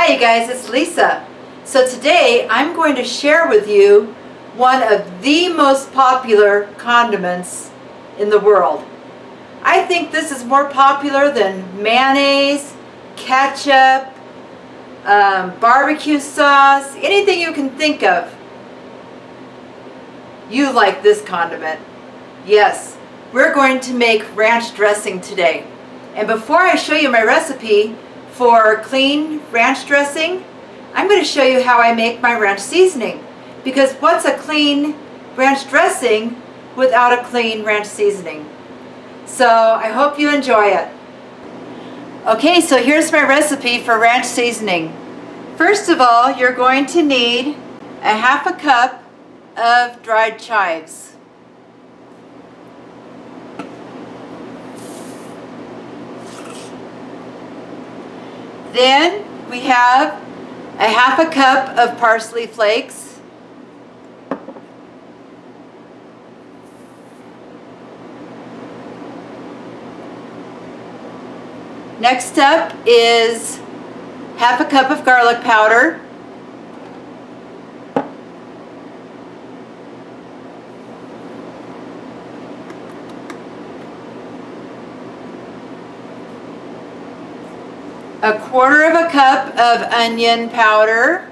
Hi you guys, it's Lisa. So today I'm going to share with you one of the most popular condiments in the world. I think this is more popular than mayonnaise, ketchup, barbecue sauce, anything you can think of. You like this condiment. Yes, we're going to make ranch dressing today. And before I show you my recipe for clean ranch dressing, I'm going to show you how I make my ranch seasoning. Because what's a clean ranch dressing without a clean ranch seasoning? So I hope you enjoy it. Okay, so here's my recipe for ranch seasoning. First of all, you're going to need a half a cup of dried chives. Then we have a half a cup of parsley flakes. Next up is half a cup of garlic powder. A quarter of a cup of onion powder.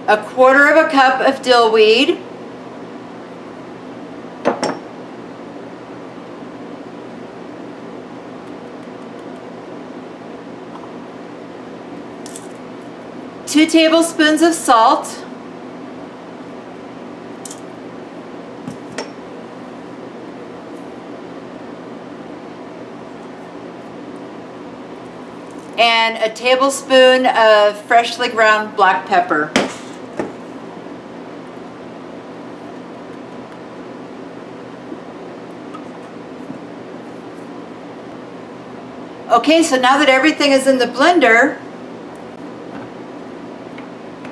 A quarter of a cup of dill weed. Two tablespoons of salt. And a tablespoon of freshly ground black pepper. Okay, so now that everything is in the blender,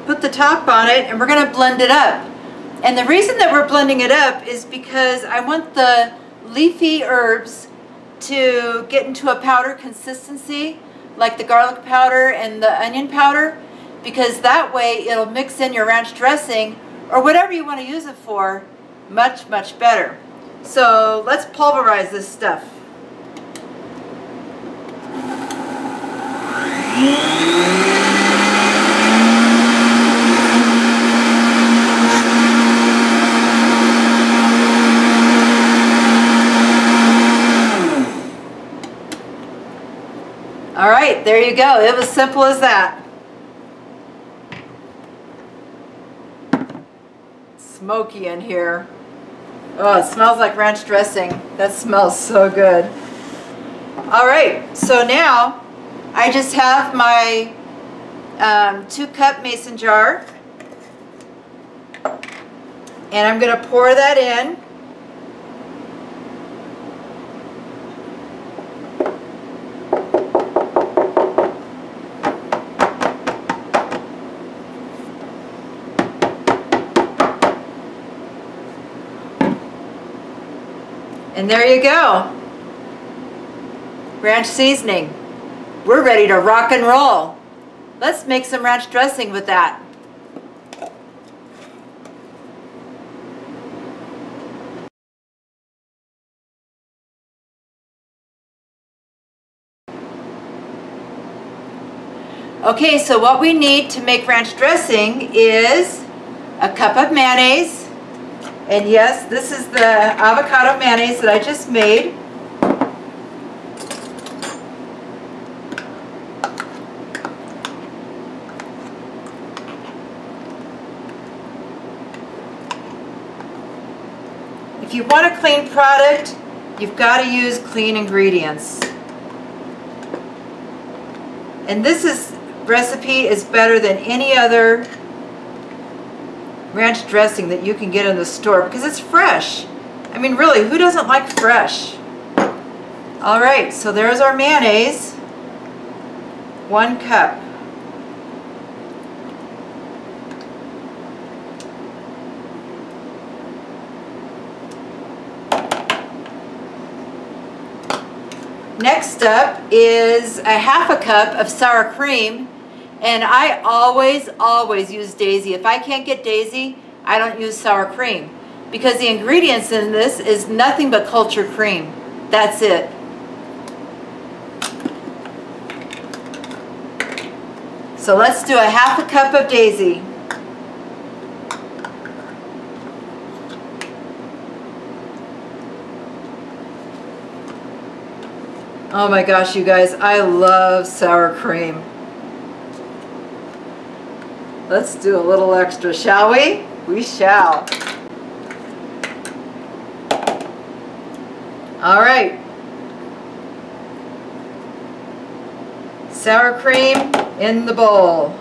put the top on it and we're going to blend it up. And the reason that we're blending it up is because I want the leafy herbs to get into a powder consistency, like the garlic powder and the onion powder, because that way it'll mix in your ranch dressing or whatever you want to use it for much, much better. So let's pulverize this stuff. All right, there you go. It was simple as that. Smoky in here. Oh, it smells like ranch dressing. That smells so good. All right, so now I just have my 2-cup mason jar, and I'm going to pour that in. And there you go. Ranch seasoning. We're ready to rock and roll. Let's make some ranch dressing with that. Okay, so what we need to make ranch dressing is a cup of mayonnaise. And yes, this is the avocado mayonnaise that I just made. If you want a clean product, you've got to use clean ingredients. And this recipe is better than any other ranch dressing that you can get in the store because it's fresh. I mean, really, who doesn't like fresh? All right, so there's our mayonnaise. 1 cup. Next up is a half a cup of sour cream, and I always use Daisy. If I can't get Daisy, I don't use sour cream because the ingredients in this is nothing but cultured cream. That's it. So let's do a half a cup of Daisy. Oh my gosh, you guys, I love sour cream. Let's do a little extra, shall we? We shall. All right. Sour cream in the bowl.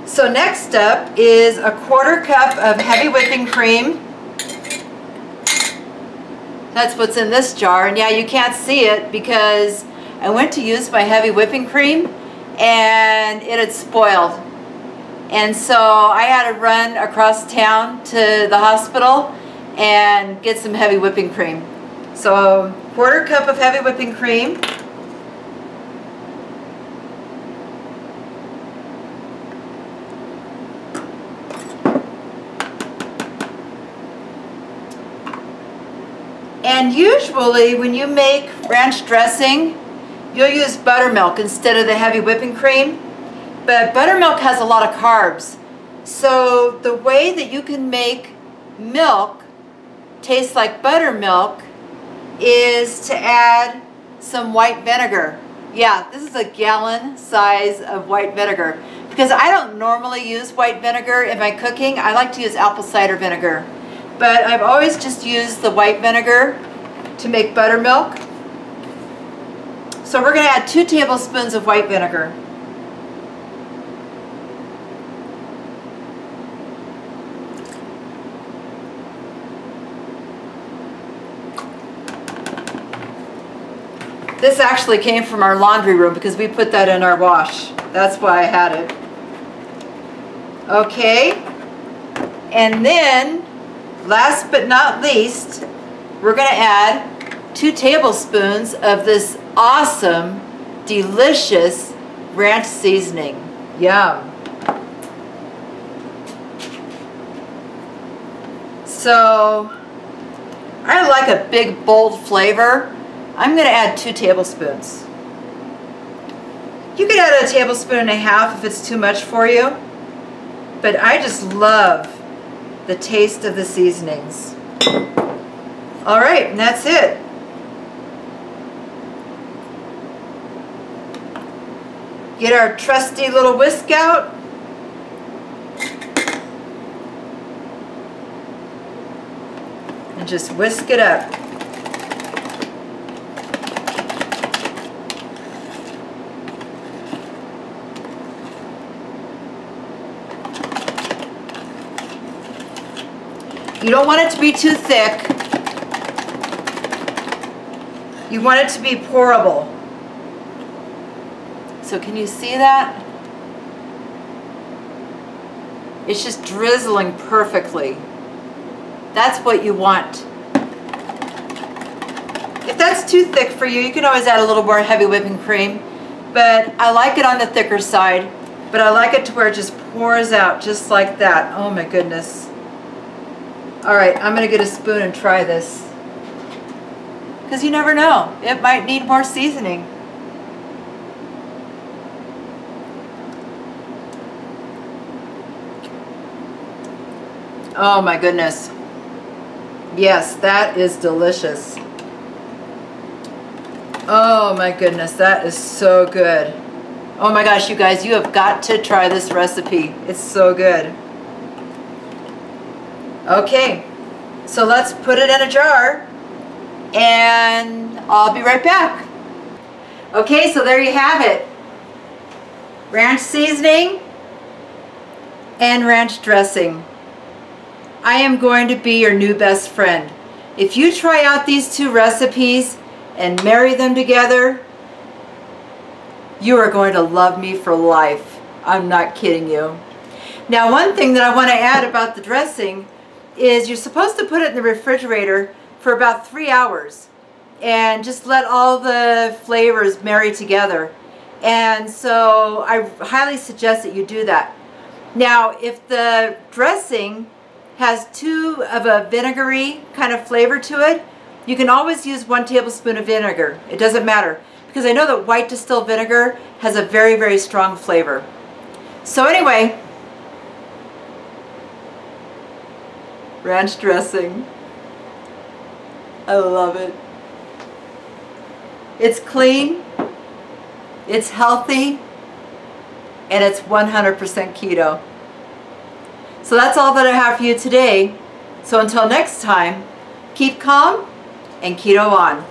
So next up is a 1/4 cup of heavy whipping cream. That's what's in this jar, and yeah, you can't see it because I went to use my heavy whipping cream and it had spoiled. And so I had to run across town to the hospital and get some heavy whipping cream. So 1/4 cup of heavy whipping cream. And usually when you make ranch dressing, you'll use buttermilk instead of the heavy whipping cream. But buttermilk has a lot of carbs. So the way that you can make milk taste like buttermilk is to add some white vinegar. Yeah, this is a gallon size of white vinegar. Because I don't normally use white vinegar in my cooking. I like to use apple cider vinegar. But I've always just used the white vinegar to make buttermilk. So we're going to add 2 tablespoons of white vinegar. This actually came from our laundry room because we put that in our wash. That's why I had it. Okay. And then, last but not least, we're going to add 2 tablespoons of this awesome, delicious ranch seasoning. Yum. So, I like a big, bold flavor. I'm going to add 2 tablespoons. You could add 1.5 tablespoons if it's too much for you. But I just love the taste of the seasonings. All right, and that's it. Get our trusty little whisk out. And just whisk it up. You don't want it to be too thick. You want it to be pourable. So can you see that? It's just drizzling perfectly. That's what you want. If that's too thick for you, you can always add a little more heavy whipping cream. But I like it on the thicker side. But I like it to where it just pours out just like that. Oh my goodness. All right, I'm gonna get a spoon and try this. Because you never know, it might need more seasoning. Oh my goodness. Yes, that is delicious. Oh my goodness, that is so good. Oh my gosh, you guys, you have got to try this recipe. It's so good. Okay, so let's put it in a jar and I'll be right back. Okay, so there you have it. Ranch seasoning and ranch dressing. I am going to be your new best friend. If you try out these 2 recipes and marry them together, you are going to love me for life. I'm not kidding you. Now, one thing that I want to add about the dressing is you're supposed to put it in the refrigerator for about 3 hours and just let all the flavors marry together. And so I highly suggest that you do that. Now, if the dressing has too of a vinegary kind of flavor to it, you can always use 1 tablespoon of vinegar. It doesn't matter, because I know that white distilled vinegar has a very, very strong flavor. So anyway, ranch dressing. I love it. It's clean, it's healthy, and it's 100% keto. So that's all that I have for you today. So until next time, keep calm and keto on.